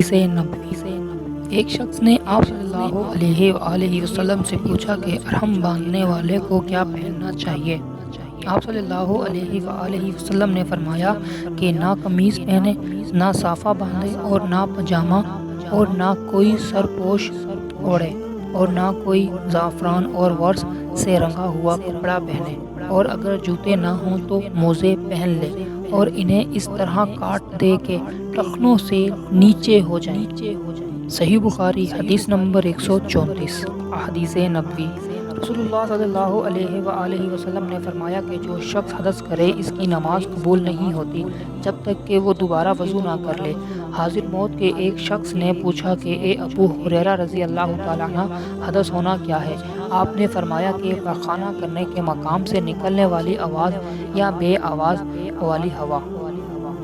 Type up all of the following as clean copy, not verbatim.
سے ایک شخص نے آپ صلی اللہ علیہ وآلہ وسلم سے پوچھا کہ ارحم باندھنے والے کو کیا پہننا چاہیے؟ آپ صلی اللہ علیہ وآلہ وسلم نے فرمایا کہ نہ قمیص پہنے، نہ صافہ باندھے، اور نہ پاجامہ، اور نہ کوئی سرپوش اوڑھے، اور نہ کوئی زعفران اور ورس سے رنگا ہوا کپڑا پہنے، اور اگر جوتے نہ ہوں تو موزے پہن لے اور انہیں اس طرح کاٹ دے کہ ٹخنوں سے نیچے ہو جائیں۔ صحیح بخاری حدیث نمبر 134۔ احادیث نبوی، رسول اللہ صلی اللہ علیہ وآلہ وسلم نے فرمایا کہ جو شخص حدث کرے اس کی نماز قبول نہیں ہوتی جب تک کہ وہ دوبارہ وضو نہ کر لے۔ حاضر موت کے ایک شخص نے پوچھا کہ اے ابو ہریرہ رضی اللہ تعالیٰ عنہ، حدث ہونا کیا ہے؟ آپ نے فرمایا کہ پاخانہ کرنے کے مقام سے نکلنے والی آواز یا بے آواز والی ہوا۔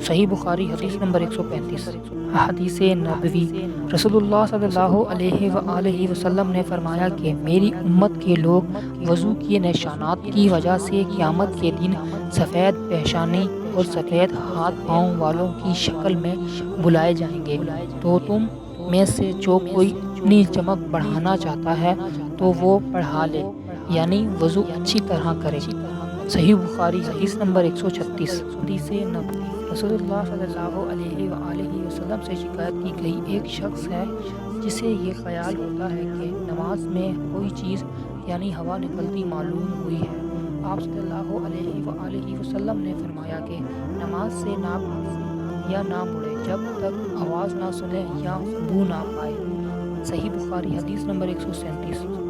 صحیح بخاری حدیث نمبر 135۔ احادیث نبوی، رسول اللہ صلی اللہ علیہ وآلہ وسلم نے فرمایا کہ میری امت کے لوگ وضو کے نشانات کی وجہ سے قیامت کے دن سفید پیشانی اور سفید ہاتھ پاؤں والوں کی شکل میں بلائے جائیں گے۔ تو تم میں سے جو کوئی اپنی چمک بڑھانا چاہتا ہے تو وہ بڑھا لے، یعنی وضو اچھی طرح کرے۔ صحیح بخاری حدیث نمبر 136۔ حدیث نبوی، رسول اللہ صلی اللہ علیہ وآلہ وسلم سے شکایت کی گئی ایک شخص ہے جسے یہ خیال ہوتا ہے کہ نماز میں کوئی چیز یعنی ہوا نکلتی معلوم ہوئی ہے۔ آپ صلی اللہ علیہ وآلہ وسلم نے فرمایا کہ نماز سے نہ بھاگے یا نہ مڑے جب تک آواز نہ سنے یا بو نہ پائے۔ صحیح بخاری حدیث نمبر 137۔